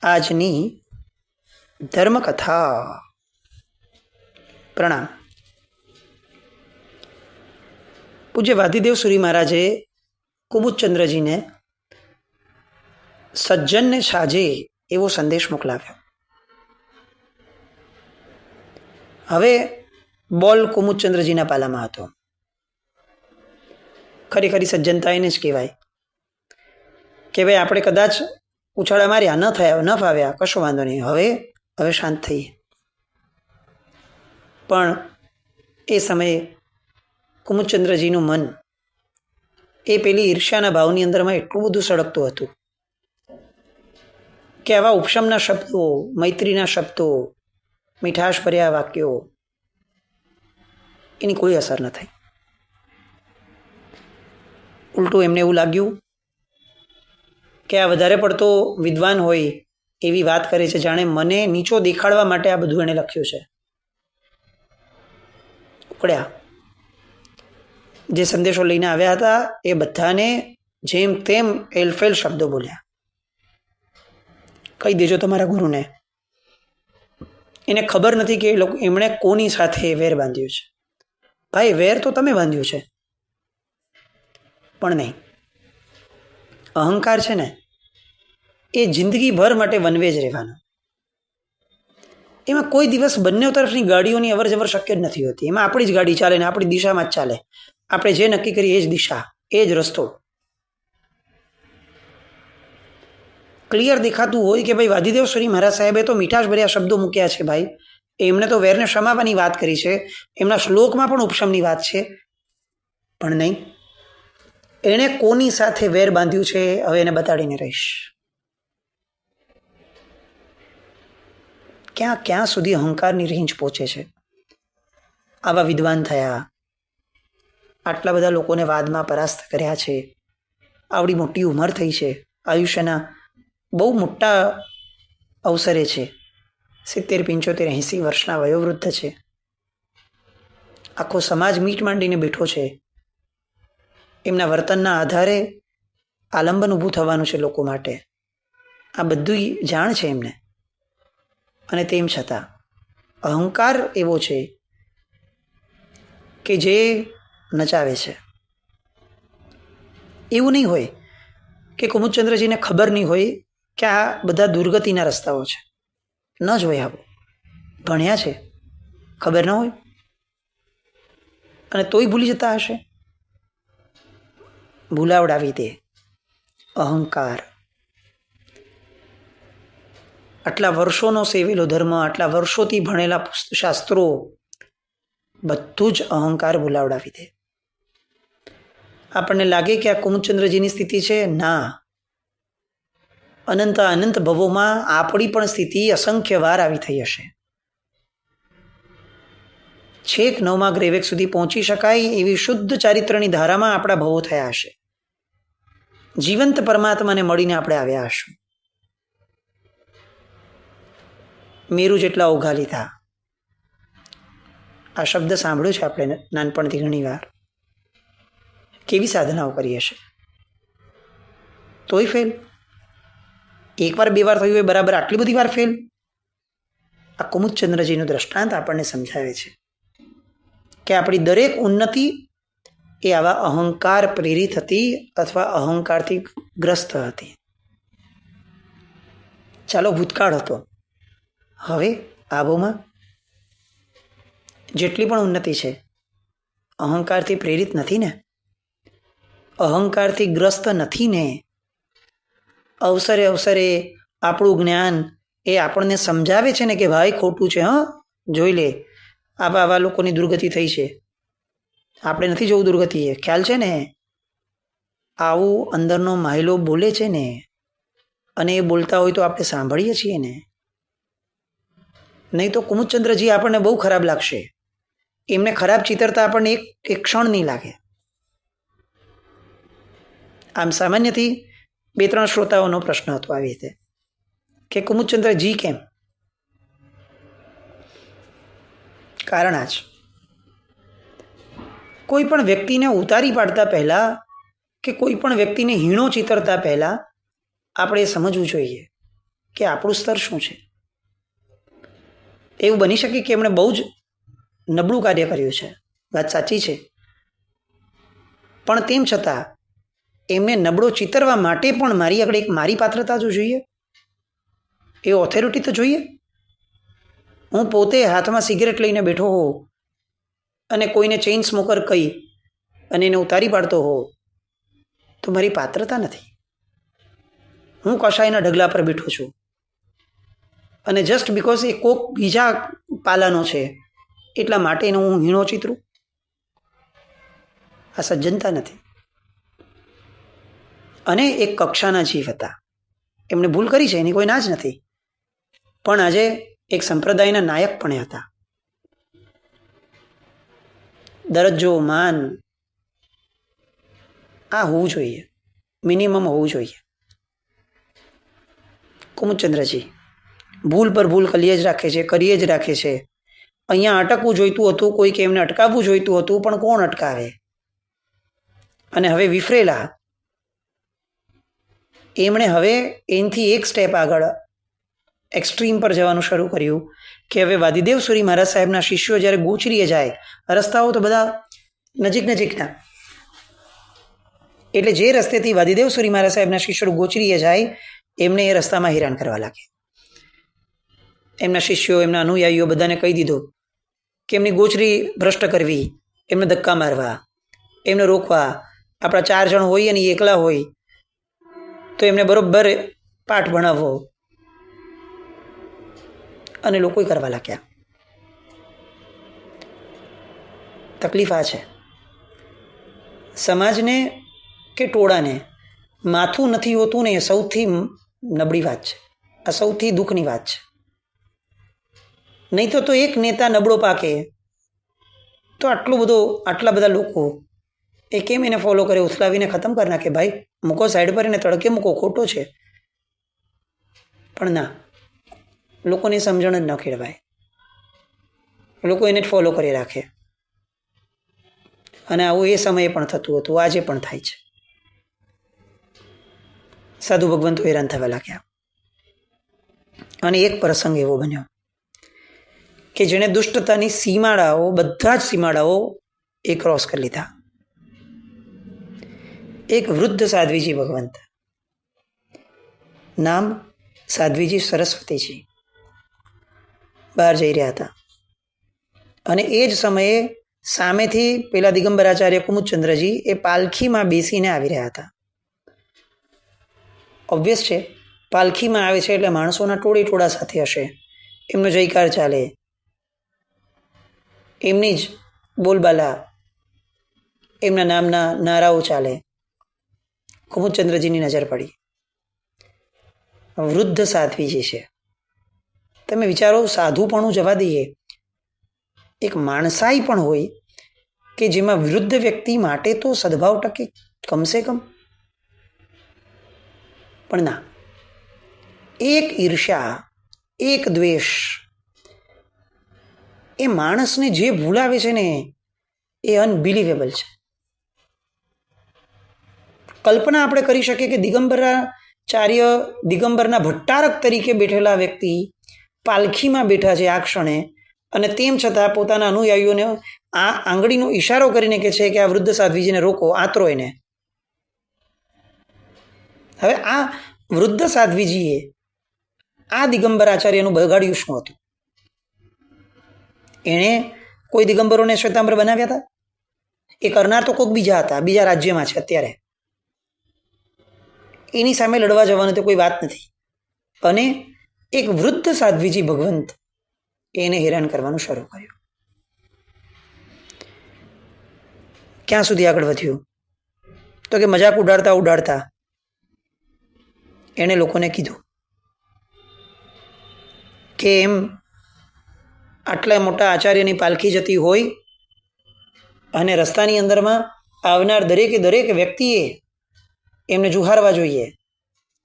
આજની ધર્મકથા. પ્રણામ. પૂજ્ય વાદીદેવ સુરી મહારાજે કુમુદચંદ્રજીને સજ્જનને સાજે એવો સંદેશ મોકલાવ્યો. હવે બોલ કુમુદચંદ્રજીના પાલામાં હતો. ખરેખરી સજ્જનતા એને જ કહેવાય કે ભાઈ આપણે કદાચ ઉછાળા માર્યા, ન થયા, ન ફાવ્યા, કશો વાંધો નહીં, હવે શાંત થઈએ. પણ એ સમયે કુમુદચંદ્રજીનું મન એ પેલી ઈર્ષ્યાના ભાવની અંદરમાં એટલું બધું સળગતું હતું કે આવા ઉપશમના શબ્દો, મૈત્રીના શબ્દો, મીઠાશ ભર્યા વાક્યો, એની કોઈ અસર ન થઈ. ઉલટું એમને એવું લાગ્યું કે આ વધારે પડતો વિદ્વાન હોય એવી વાત કરે છે, જાણે મને નીચો દેખાડવા માટે આ બધું એણે લખ્યું છે. ઉકળ્યા. જે સંદેશો લઈને આવ્યા હતા એ બધાને જેમ તેમ એલફેલ શબ્દો બોલ્યા. કહી દેજો તમારા ગુરુને, એને ખબર નથી કે એમણે કોની સાથે વેર બાંધ્યું છે. ભાઈ, વેર તો તમે બાંધ્યું છે, પણ નહીં. અહંકાર છે ને એ જિંદગીભર માટે વનવે જ રહેવાનો. એમાં કોઈ દિવસ બંને તરફની ગાડીઓની અવર જવર શક્ય જ નથી હોતી. એમાં આપણી જ ગાડી ચાલે ને આપણી દિશામાં જ ચાલે. આપણે જે નક્કી કરીએ એ જ દિશા, એ જ રસ્તો. ક્લિયર દેખાતું હોય કે ભાઈ વાદીદેવ સુરી મહારાજ સાહેબે તો મીઠાશ ભર્યા શબ્દો મૂક્યા છે. ભાઈ, એમણે તો વેરને શમાવવાની વાત કરી છે, એમના શ્લોકમાં પણ ઉપશમની વાત છે, પણ નહીં. એણે કોની સાથે વેર બાંધ્યું છે હવે એને બતાડીને રહીશ. ક્યાં ક્યાં સુધી અહંકારની રેન્જ પહોંચે છે. આવા વિદ્વાન થયા, આટલા બધા લોકોને વાદમાં પરાસ્ત કર્યા છે, આવડી મોટી ઉંમર થઈ છે, આયુષ્યના બહુ મોટા અવસરે છે, 70, 75, 80 વર્ષના વયોવૃદ્ધ છે. આખો સમાજ મીટ માંડીને બેઠો છે. એમના વર્તનના આધારે આલંબન ઊભું થવાનું છે લોકો માટે. આ બધું જાણ છે એમને, અને તેમ છતાં અહંકાર એવો છે કે જે નચાવે છે. એવું નહીં હોય કે કુમુદચંદ્રજીને ખબર નહીં હોય કે આ બધા દુર્ગતિના રસ્તાઓ છે. ન જ હોય. આવું ભણ્યા છે, ખબર ન હોય, અને તોય ભૂલી જતા હશે. ભૂલાવડાવી દે અહંકાર. આટલા વર્ષોનો સેવેલો ધર્મ, આટલા વર્ષોથી ભણેલા શાસ્ત્રો, બધું જ અહંકાર ભૂલાવડાવી દે. આપણને લાગે કે આ કુમુદચંદ્રજીની સ્થિતિ છે. ના, અનંત ભવોમાં આપણી પણ સ્થિતિ અસંખ્ય વાર આવી થઈ હશે. છેક 9મા ગ્રેવેક સુધી પહોંચી શકાય એવી શુદ્ધ ચારિત્રની ધારામાં આપણા ભવો થયા હશે. જીવંત પરમાત્માને મળીને આપણે આવ્યા હશું. મેરુ જેટલા ઓઘા લીધા. આ શબ્દ સાંભળ્યો છે આપણે નાનપણથી ઘણી વાર. કેવી સાધનાઓ કરી હશે, તોય ફેલ. એકવાર 2 વાર થયું હોય બરાબર, આટલી બધી વાર ફેલ. આ કુમુદચંદ્રજીનું દ્રષ્ટાંત આપણને સમજાવે છે કે આપણી દરેક ઉન્નતિ એ આવા અહંકાર પ્રેરિત હતી અથવા અહંકારથી ગ્રસ્ત હતી. ચાલો, ભૂતકાળ હતો. હવે આબોમાં જેટલી પણ ઉન્નતિ છે અહંકારથી પ્રેરિત નથી ને, અહંકારથી ગ્રસ્ત નથી ને. અવસરે આપણું જ્ઞાન એ આપણને સમજાવે છે ને કે ભાઈ ખોટું છે, જોઈ લે, આવા લોકોની દુર્ગતિ થઈ છે. આપણે નથી જોવું દુર્ગતિ, એ ખ્યાલ છે ને. આવું અંદરનો માહિલો બોલે છે ને, અને એ બોલતા હોય તો આપણે સાંભળીએ છીએ ને. નહીં તો કુમુદચંદ્રજી આપણને બહુ ખરાબ લાગશે. એમને ખરાબ ચિતરતા આપણને એક ક્ષણ નહીં લાગે. આમ સામાન્યથી 2-3 શ્રોતાઓનો પ્રશ્ન હતો આવી રીતે કે કુમુદચંદ્રજી કેમ? કારણ આ જ, કોઈ પણ વ્યક્તિને ઉતારી પાડતા પહેલાં કે કોઈ પણ વ્યક્તિને હીણો ચિતરતા પહેલાં આપણે સમજવું જોઈએ કે આપણું સ્તર શું છે. એવું બની શકે કે એમણે બહુ જ નબળું કાર્ય કર્યું છે, વાત સાચી છે, પણ તેમ છતાં એમને નબળો ચિતરવા માટે પણ મારી આગળ એક મારી પાત્રતા જો જોઈએ, એ ઓથોરિટી તો જોઈએ. હું પોતે હાથમાં સિગરેટ લઈને બેઠો હોઉં અને કોઈને ચેઇન સ્મોકર કહી અને એને ઉતારી પાડતો હોઉં તો મારી પાત્રતા નથી. હું કશાયના ઢગલા પર બેઠો છું અને જસ્ટ બિકોઝ એ કોક બીજા પાલાનો છે એટલા માટે એને હું હીણો ચિતરું? આ સજ્જનતા નથી. અને એક કક્ષાના જીવ હતા, એમણે ભૂલ કરી છે, એની કોઈ ના જ નથી, પણ આજે એક સંપ્રદાયના નાયક પણ હતા. દરજ્જો, માન આ હોવું જોઈએ, મિનિમમ હોવું જોઈએ. કુમુદચંદ્રજી ભૂલ પર ભૂલ કરીએ જ રાખે છે. અહીંયા અટકવું જોઈતું હતું, કોઈક એમને અટકાવવું જોઈતું હતું, પણ કોણ અટકાવે? અને હવે વિફરેલા એમણે હવે એનાથી એક સ્ટેપ આગળ એક્સ્ટ્રીમ પર જવાનું શરૂ કર્યું કે હવે વાદીદેવ સુરી મહારાજ સાહેબના શિષ્યો જ્યારે ગોચરીએ જાય, રસ્તાઓ તો બધા નજીકના, એટલે જે રસ્તેથી વાદીદેવ સુરી મહારાજ સાહેબના શિષ્યો ગોચરીએ જાય એમને એ રસ્તામાં હેરાન કરવા લાગે. એમના શિષ્યો, એમના અનુયાયીઓ બધાને કહી દીધું કે એમની ગોચરી ભ્રષ્ટ કરવી, એમને ધક્કા મારવા, એમને રોકવા. આપણા 4 જણ હોય અને એકલા હોય તો એમને બરોબર પાઠ ભણાવવો, અને લોકો કરવા લાગ્યા. તકલીફ આ છે, સમાજને કે ટોળાને માથું નથી હોતું ને, એ સૌથી નબળી વાત છે, આ સૌથી દુઃખની વાત છે. નહીં તો એક નેતા નબળો પાકે તો આટલા બધા લોકો એ કેમ એને ફોલો કરે, ઉથલાવીને ખતમ કરી નાખે. ભાઈ મૂકો સાઈડ પર, એને તડકે મૂકો, ખોટો છે. પણ ના, લોકોની સમજણ જ ન ખેડવાય, લોકો એને જ ફોલો કરી રાખે. અને આવું એ સમયે પણ થતું હતું, આજે પણ થાય છે. સાધુ ભગવંતો હેરાન થવા લાગ્યા. અને એક પ્રસંગ એવો બન્યો કે જેણે દુષ્ટતાની સીમાડાઓ, બધા જ સીમાડાઓ એ ક્રોસ કરી લીધા. એક વૃદ્ધ સાધ્વીજી ભગવંત, નામ સાધ્વીજી સરસ્વતીજી, બહાર જઈ રહ્યા હતા. અને એ જ સમયે સામેથી પેલા દિગંબરાચાર્ય કુમુદચંદ્રજી એ પાલખીમાં બેસીને આવી રહ્યા હતા. ઓબ્વિયસ છે, પાલખીમાં આવે છે એટલે માણસોના ટોળા સાથે હશે, એમનો જયકાર ચાલે, એમની જ બોલબાલા, એમના નામના નારાઓ ચાલે. કુમુદચંદ્રજીની નજર પડી. વૃદ્ધ સાધ્વીજી છે. તમે વિચારો, સાધુપણું જવા દઈએ, એક માણસાઈ પણ હોય કે જેમાં વૃદ્ધ વ્યક્તિ માટે તો સદભાવ ટકે કમસે કમ. પણ ના, એક ઈર્ષ્યા, એક દ્વેષ, એ માણસને જે ભૂલાવે છે ને એ અનબિલિવેબલ છે. કલ્પના આપણે કરી શકીએ કે દિગંબરના ભટ્ટારક તરીકે બેઠેલા વ્યક્તિ પાલખીમાં બેઠા છે આ ક્ષણે, અને તેમ છતાં પોતાના અનુયાયીઓને આ આંગળીનો ઈશારો કરીને કહે છે કે આ વૃદ્ધ સાધ્વીજીને રોકો, આતરો એને. હવે આ વૃદ્ધ સાધ્વીજીએ આ દિગંબર આચાર્યનું બગાડ્યું શું હતું? એણે કોઈ દિગંબરોને શ્વેતાંબર બનાવ્યા હતા? એ કરનાર તો કોઈક બીજા હતા, બીજા રાજ્યમાં છે અત્યારે. એની સામે લડવા જવાની તો કોઈ વાત નથી. અને એક વૃદ્ધ સાધ્વીજી ભગવંત એને હેરાન કરવાનું શરૂ કર્યું. ક્યાં સુધી આગળ વધ્યું? તો કે મજાક ઉડાડતા એણે લોકોને કીધું કે એમ આટલા મોટા આચાર્યની પાલખી જતી હોય અને રસ્તાની અંદરમાં આવનાર દરેક વ્યક્તિએ એમને જુહારવા જોઈએ,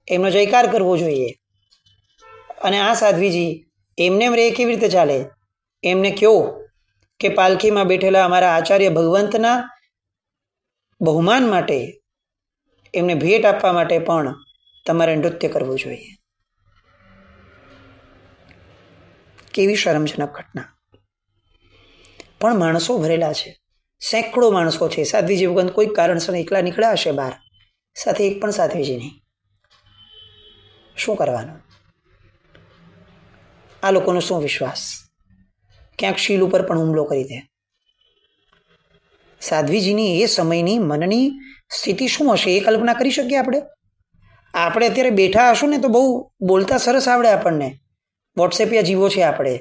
એમનો જયકાર કરવો જોઈએ. અને આ સાધ્વીજી એમને રે કેવી રીતે ચાલે? એમને કહો કે પાલખીમાં બેઠેલા અમારા આચાર્ય ભગવંતના બહુમાન માટે, એમને ભેટ આપવા માટે પણ તમારે નૃત્ય કરવું જોઈએ. કેવી શરમજનક ઘટના. પણ માણસો ભરેલા છે, સેંકડો માણસો છે. સાધ્વીજી ભગવંત કોઈક કારણસર એકલા નીકળ્યા હશે બહાર, સાથે એક પણ સાધ્વીજી નહીં. શું કરવાનું? આ લોકોનો શું વિશ્વાસ? ક્યાંક શીલ ઉપર પણ હુમલો કરી દે. સાધ્વીજીની એ સમયની મનની સ્થિતિ શું હશે એ કલ્પના કરી શકીએ આપણે? આપણે અત્યારે બેઠા હશું ને તો બહુ બોલતા સરસ આવડે આપણને, વોટ્સએપિયા જીવો છે આપણે,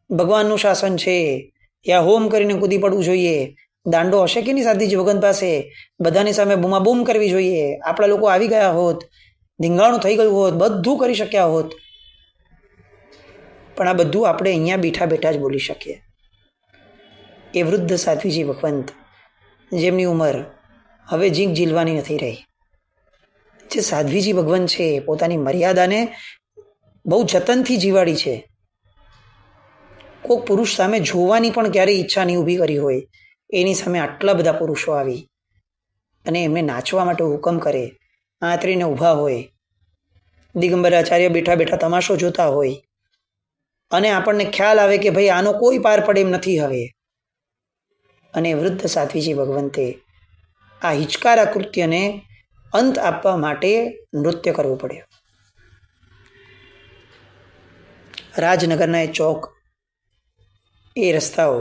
ભગવાનનું શાસન છે, યા હોમ કરીને કૂદી પડવું જોઈએ, દાંડો હશે કે નહીં સાધ્વીજી ભગવાન પાસે, બધાની સામે બૂમાબૂમ કરવી જોઈએ, આપણા લોકો આવી ગયા હોત, ધીંગાણું થઈ ગયું હોત, બધું કરી શક્યા હોત. પણ આ બધું આપણે અહીંયા બેઠા બેઠા જ બોલી શકીએ. એ વૃદ્ધ સાધ્વીજી ભગવંત, જેમની ઉંમર હવે જીંક ઝીલવાની નથી રહી, જે સાધ્વીજી ભગવંત છે પોતાની મર્યાદાને બહુ જતનથી જીવાડી છે. કોઈક પુરુષ સામે જોવાની પણ ક્યારેય ઈચ્છા નહીં ઊભી કરી હોય, એની સામે આટલા બધા પુરુષો આવી અને એમને નાચવા માટે હુકમ કરે, આંતરીને ઊભા હોય, દિગંબર આચાર્ય બેઠા બેઠા તમાશો જોતા હોય, અને આપણને ખ્યાલ આવે કે ભાઈ આનો કોઈ પાર પડે એમ નથી હવે. અને વૃદ્ધ સાધ્વીજી ભગવંતે આ હિચકારા કૃત્યને અંત આપવા માટે નૃત્ય કરવું પડ્યું. રાજનગરના એ ચોક, એ રસ્તાઓ,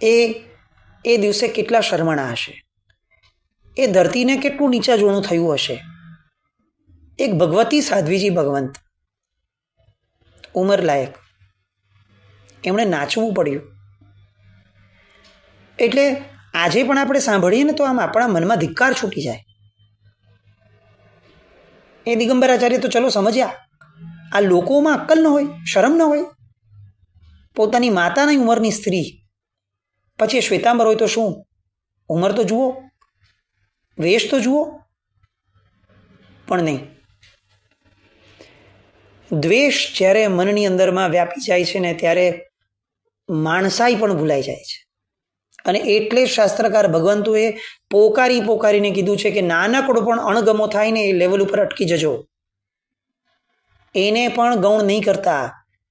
એ દિવસે કેટલા શરમણા હશે, એ ધરતીને કેટલું નીચા જોણું થયું હશે. એક ભગવતી સાધ્વીજી ભગવંત, ઉંમર લાયક, એમણે નાચવું પડ્યું. એટલે આજે પણ આપણે સાંભળીએ ને તો આમ આપણા મનમાં ધિક્કાર છૂટી જાય. એ દિગંબર આચાર્ય તો ચલો સમજ્યા, આ લોકોમાં અક્કલ ન હોય, શરમ ન હોય. પોતાની માતાની ઉંમરની સ્ત્રી, પછી શ્વેતાંબર હોય તો શું, ઉંમર તો જુઓ, વેશ તો જુઓ. પણ નહીં, દ્વેષ જ્યારે મનની અંદરમાં વ્યાપી જાય છે ને ત્યારે માણસાઈ પણ ભૂલાઈ જાય છે. અને એટલે જ શાસ્ત્રકાર ભગવંતોએ પોકારીને કીધું છે કે નાનકડો પણ અણગમો થાય ને એ લેવલ ઉપર અટકી જજો, એને પણ ગૌણ નહીં કરતા.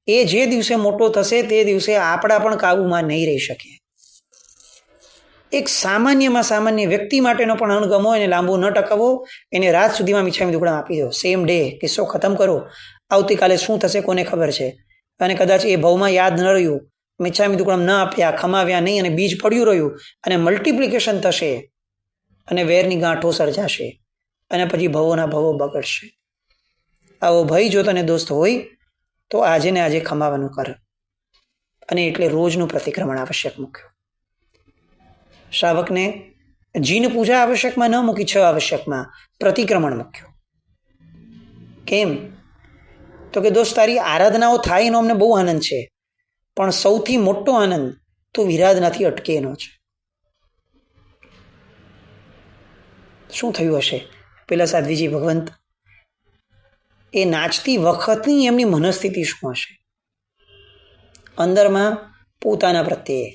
એ જે દિવસે મોટો થશે તે દિવસે આપણા પણ કાબુમાં નહીં રહી શકે. એક સામાન્યમાં સામાન્ય વ્યક્તિ માટેનો પણ અણગમો એને લાંબુ ન ટકાવો, એને રાત સુધીમાં મીઠામી દુકડા આપી દો, સેમ ડે કિસ્સો ખતમ કરો. આવતીકાલે શું થશે કોને ખબર છે. અને કદાચ એ ભાવમાં યાદ ન રહ્યું, મીઠામી દુકડા ન આપ્યા, ખમાવ્યા નહીં, અને બીજ પડ્યું રહ્યું, અને મલ્ટિપ્લિકેશન થશે, અને વેરની ગાંઠો સર્જાશે, અને પછી ભવોના ભવો બગડશે. આવો ભય જો તને દોસ્ત હોય તો આજે ને આજે ખમાવાનું કર. અને એટલે રોજનું પ્રતિક્રમણ આવશ્યક મૂક્યું. શ્રાવકને જીન પૂજા આવશ્યકમાં ન મૂકી, 6 આવશ્યકમાં પ્રતિક્રમણ મૂક્યું. કેમ? તો કે દોસ્ત તારી આરાધનાઓ થાય એનો અમને બહુ આનંદ છે, પણ સૌથી મોટો આનંદ તું વિરાધનાથી અટકે એનો છે. શું થયું હશે પેલા સાધ્વીજી ભગવંત? એ નાચતી વખતની એમની મનસ્થિતિ શું હશે? અંદરમાં પોતાના પ્રત્યે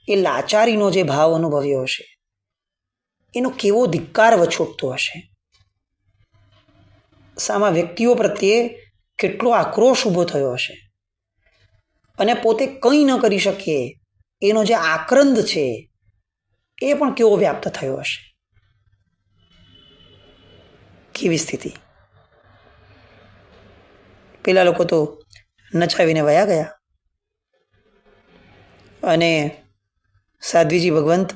એ લાચારીનો જે ભાવ અનુભવ્યો હશે, એનો કેવો ધિક્કાર વછોટતો હશે. સામા વ્યક્તિઓ પ્રત્યે કેટલો આક્રોશ ઊભો થયો હશે, અને પોતે કંઈ ન કરી શકીએ એનો જે આક્રંદ છે એ પણ કેવો વ્યાપ્ત થયો હશે. કેવી સ્થિતિ! પેલા લોકો તો નચાવીને વયા ગયા, અને સાધ્વીજી ભગવંત,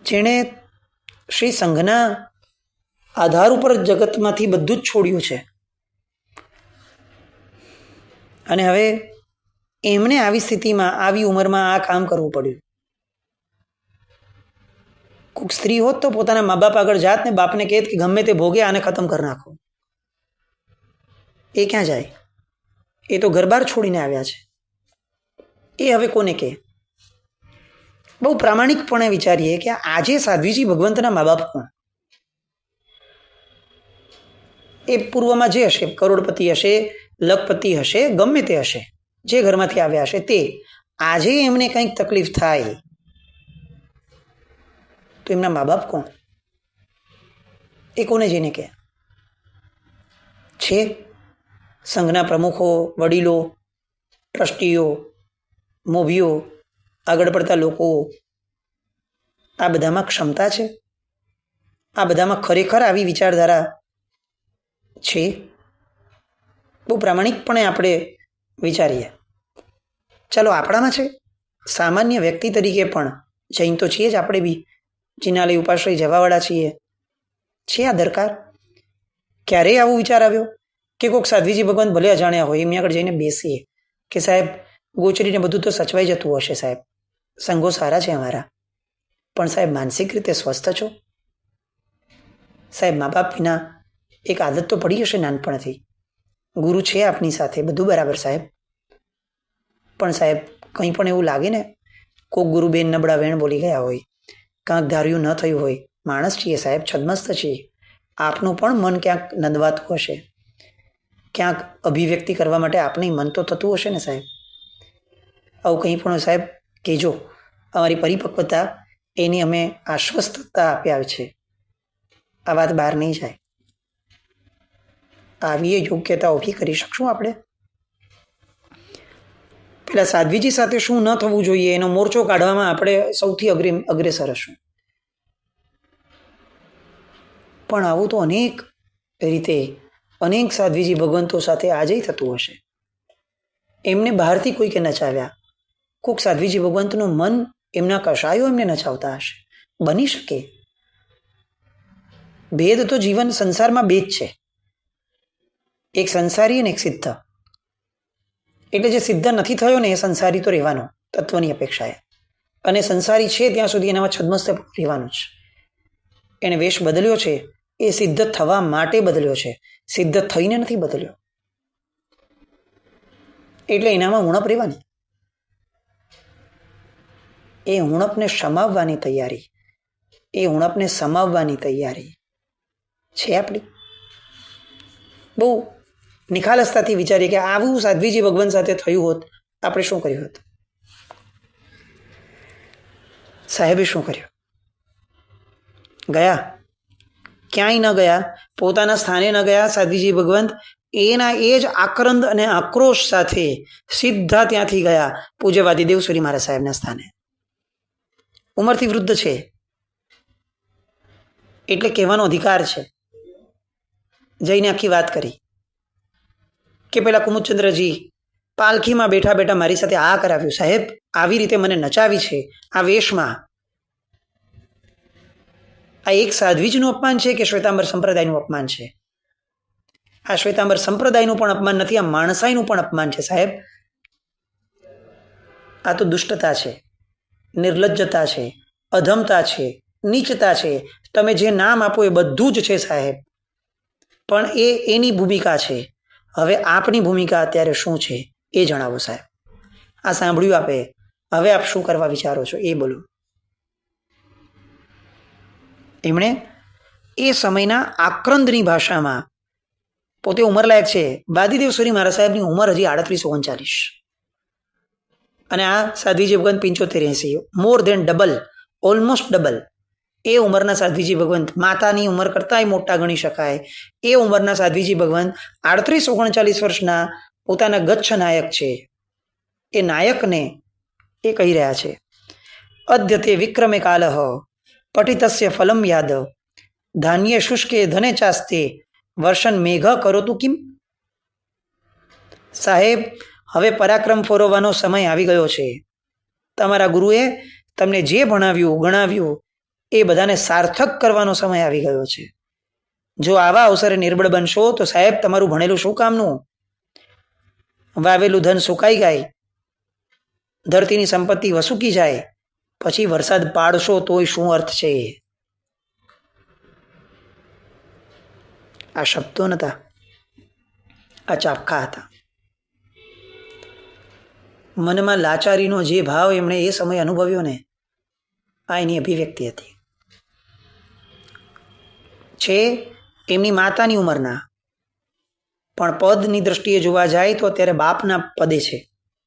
જેણે શ્રી સંઘના આધાર ઉપર જગતમાંથી બધું જ છોડ્યું છે, અને હવે એમને આવી સ્થિતિમાં, આવી ઉંમરમાં આ કામ કરવું પડ્યું. કોઈક સ્ત્રી હોત તો પોતાના મા બાપ આગળ જાત ને બાપને કહેત કે ગમે તે ભોગે આને ખતમ કરી નાખો. એ ક્યાં જાય? એ તો ઘર બાર છોડીને આવ્યા છે. એ હવે કોને કહે? બહુ પ્રામાણિકપણે વિચારીએ કે આજે સાધ્વીજી ભગવંતના મા બાપ કોણ? એ પૂર્વમાં જે હશે, કરોડપતિ હશે, લખપતિ હશે, ગમે તે હશે, જે ઘરમાંથી આવ્યા હશે તે, આજે એમને કંઈક તકલીફ થાય તો એમના મા બાપ કોણ? એ કોને જઈને કહે છે? સંઘના પ્રમુખો, વડીલો, ટ્રસ્ટીઓ, મોભીઓ, આગળ પડતા લોકો, આ બધામાં ક્ષમતા છે? આ બધામાં ખરેખર આવી વિચારધારા છે? બહુ પ્રામાણિકપણે આપણે વિચારીએ. ચાલો, આપણામાં છે. સામાન્ય વ્યક્તિ તરીકે પણ જૈન તો છીએ જ આપણે બી, જિનાલય ઉપાશ્રય જવાવાળા છીએ. છે આ દરકાર? ક્યારેય આવો વિચાર આવ્યો કે કોઈક સાધ્વીજી ભગવાન ભલે અજાણ્યા હોય, એમની આગળ જઈને બેસીએ કે સાહેબ, ગોચરીને બધું તો સચવાઈ જતું હશે સાહેબ, સંઘો સારા છે અમારા, પણ સાહેબ માનસિક રીતે સ્વસ્થ છો સાહેબ? મા બાપ વિના એક આદત તો પડી હશે નાનપણથી, ગુરુ છે આપની સાથે, બધું બરાબર સાહેબ, પણ સાહેબ કંઈ પણ એવું લાગે ને, કોક ગુરુબેન નબળા વેણ બોલી ગયા હોય, કાંક ધાર્યું ન થયું હોય, માણસ છીએ સાહેબ, છદ્મસ્ત છીએ, આપનું પણ મન ક્યાંક નંદવાતું હશે, ક્યાંક અભિવ્યક્તિ કરવા માટે આપણે મન તો થતું હશે ને સાહેબ? આવું કંઈ પણ સાહેબ કહેજો. અમારી પરિપક્વતા એની અમે આશ્વસ્તતા આપ્યા છે. આ વાત બહાર નહીં જાય. આવી યોગ્યતા ઊભી કરી શકશું આપણે? પેલા સાધ્વીજી સાથે શું ન થવું જોઈએ એનો મોરચો કાઢવામાં આપણે સૌથી અગ્રેસર હશું. પણ આવું તો અનેક રીતે અનેક સાધ્વીજી ભગવંતો સાથે આજે થતું હશે. એમને બહારથી કોઈકે નચાવ્યા, કોઈક સાધ્વીજી ભગવંતનું મન, એમના કષાયો એમને નચાવતા હશે. બની શકે. ભેદ તો જીવન સંસારમાં બે જ છે, એક સંસારી અને એક સિદ્ધ. એટલે જે સિદ્ધ નથી થયો ને એ સંસારી તો રહેવાનો તત્વની અપેક્ષાએ, અને સંસારી છે ત્યાં સુધી એનામાં છદ્મસ્ત રહેવાનું જ. એને વેશ બદલ્યો છે એ સિદ્ધ થવા માટે બદલ્યો છે, સિદ્ધ થઈને નથી બદલ્યો. એટલે એનામાં ઉણપ રહેવાની, એ ઉણપને સમાવવાની તૈયારી, એ ઉણપને સમાવવાની તૈયારી છે આપણી. બહુ નિખાલસતાથી વિચારીએ કે આવું સાધ્વીજી ભગવાન સાથે થયું હોત, આપણે શું કર્યું હોત? સાહેબે શું કર્યું? ગયા? ક્યાંય ન ગયા, પોતાના સ્થાને ન ગયા સાધ્વીજી ભગવંત. એના એ જ આક્રંદ અને આક્રોશ સાથે સીધા ત્યાંથી ગયા પૂજ્યવાદી દેવસુરી મહારાજ સાહેબના સ્થાને. ઉંમરથી વૃદ્ધ છે એટલે કહેવાનો અધિકાર છે. જઈને આખી વાત કરી કે પેલા કુમુદચંદ્રજી પાલખીમાં બેઠા બેઠા મારી સાથે આ કરાવ્યું સાહેબ, આવી રીતે મને નચાવી છે આ વેશમાં. આ એક સાધ્વીજનું અપમાન છે કે શ્વેતાંબર સંપ્રદાયનું અપમાન છે? આ શ્વેતાંબર સંપ્રદાયનું પણ અપમાન નથી, આ માણસાઈનું પણ અપમાન છે સાહેબ. આ તો દુષ્ટતા છે, નિર્લજ્જતા છે, અધમતા છે, નીચતા છે. તમે જે નામ આપો એ બધું જ છે સાહેબ, પણ એ એની ભૂમિકા છે. હવે આપની ભૂમિકા અત્યારે શું છે એ જણાવો સાહેબ. આ સાંભળ્યું આપે, હવે આપ શું કરવા વિચારો છો એ બોલો. એમણે એ સમયના આક્રંદની ભાષામાં, પોતે ઉંમરલાયક છે, બાદીદેવસુરી મહારાજ સાહેબની ઉંમર હજી 38-39, અને આ સાધ્વીજી ભગવંત 75-80, more than double, almost double. એ ઉંમરના સાધ્વીજી ભગવંત માતાની ઉંમર કરતાંય મોટા ગણી શકાય. એ ઉંમરના સાધ્વીજી ભગવંત 38-39 વર્ષના પોતાના ગચ્છ નાયક છે. એ નાયકને એ કહી રહ્યા છે, અદ્યતે વિક્રમે કાલહ પઠિતસ્ય ફલમ યાદ ધાન્ય શુષ્કે ધને ચાસ્તે વર્ષન મેઘ કરોતુ કિમ. સાહેબ, હવે પરાક્રમ ફોરવવાનો સમય આવી ગયો છે. તમારા ગુરુએ તમને જે ભણાવ્યું ગણાવ્યું એ બધાને સાર્થક કરવાનો સમય આવી ગયો છે. જો આવા અવસરે નિર્બળ બનશો તો સાહેબ તમારું ભણેલું શું કામનું? વાવેલું ધન સુકાઈ જાય, ધરતીની સંપત્તિ વસૂકી જાય, પછી વરસાદ પાડશો તોય શું અર્થ છે? આ શબ્દો નતા, આ ચાપખા હતા. મનમાં લાચારીનો જે ભાવ એમણે એ સમય અનુભવ્યો ને, આ એની અભિવ્યક્તિ હતી. છે એમની માતાની ઉંમરના, પણ પદની દ્રષ્ટિએ જોવા જાય તો અત્યારે બાપના પદે છે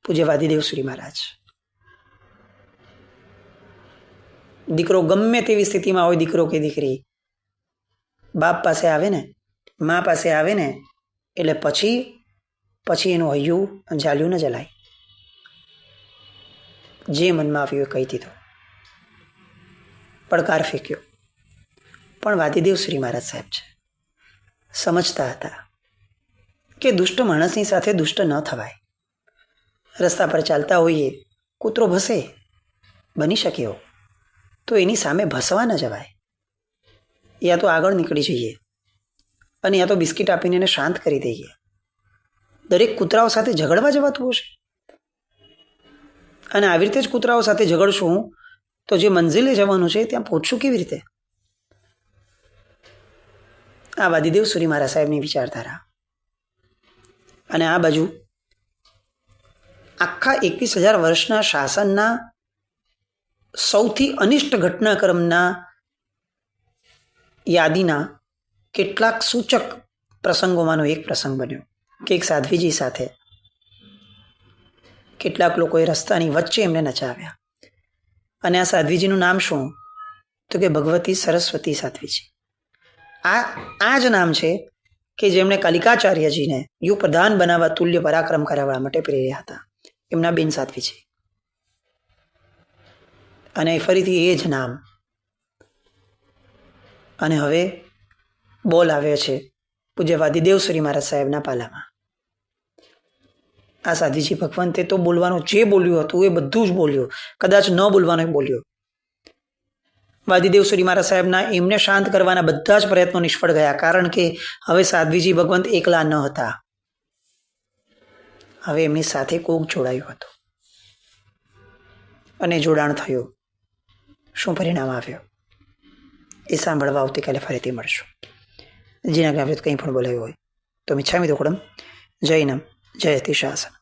પૂજ્યવાદી દેવસુરી મહારાજ. દીકરો ગમે તેવી સ્થિતિમાં હોય, દીકરો કે દીકરી બાપ પાસે આવે ને, મા પાસે આવે ને, એટલે પછી પછી એનું હૈયું ઝાલ્યું ન જલાય. જે મનમાં આવ્યું એ કહી દીધું, પડકાર ફેંક્યો. પણ વાદીદેવ શ્રી મહારાજ સાહેબ છે, સમજતા હતા કે દુષ્ટ માણસની સાથે દુષ્ટ ન થવાય. રસ્તા પર ચાલતા હોઈએ, કૂતરો ભસે, બની શકે એવો, તો એની સામે ભસવા ન જવાય. યા તો આગળ નીકળી જઈએ અને યા તો બિસ્કિટ આપીને એને શાંત કરી દઈએ. દરેક કૂતરાઓ સાથે ઝઘડવા જવાતું હશે? અને આવી રીતે જ કૂતરાઓ સાથે ઝઘડશું તો જે મંઝિલે જવાનું છે ત્યાં પહોંચશું કેવી રીતે? આ વાદીદેવ સુરી મહારાજ સાહેબની વિચારધારા. અને આ બાજુ આખા 21,000 વર્ષના શાસનના સૌથી અનિષ્ટ ઘટનાક્રમના યાદીના કેટલાક સૂચક પ્રસંગોમાંનો એક પ્રસંગ બન્યો કે એક સાધ્વીજી સાથે કેટલાક લોકોએ રસ્તાની વચ્ચે એમને નચાવ્યા. અને આ સાધ્વીજીનું નામ શું? તો કે ભગવતી સરસ્વતી સાધ્વીજી. આ જ નામ છે કે જેમણે કલિકાચાર્યજીને યુ પ્રધાન બનાવવા તુલ્ય પરાક્રમ કરાવવા માટે પ્રેર્યા હતા. એમના બેન સાધ્વીજી. અને ફરીથી એ જ નામ. અને હવે બોલ આવ્યો છે પૂજ્ય વાદીદેવ શ્રી મહારાજ સાહેબના પાલામાં. આ સાધ્વીજી ભગવંતે તો બોલવાનું જે બોલ્યું હતું એ બધું જ બોલ્યું, કદાચ ન બોલવાનું બોલ્યો. વાદીદેવ શ્રી મહારાજ સાહેબના એમને શાંત કરવાના બધા જ પ્રયત્નો નિષ્ફળ ગયા, કારણ કે હવે સાધ્વીજી ભગવંત એકલા ન હતા, હવે એમની સાથે કોક જોડાયું હતું. અને જોડાણ થયું. શું પરિણામ આવ્યું એ સાંભળવા આવતીકાલે ફરીથી મળશું. જેના કારણે કંઈ પણ બોલાયું હોય તો મિચ્છામિ દુક્કડમ. જય નમ જયતિ શાસન.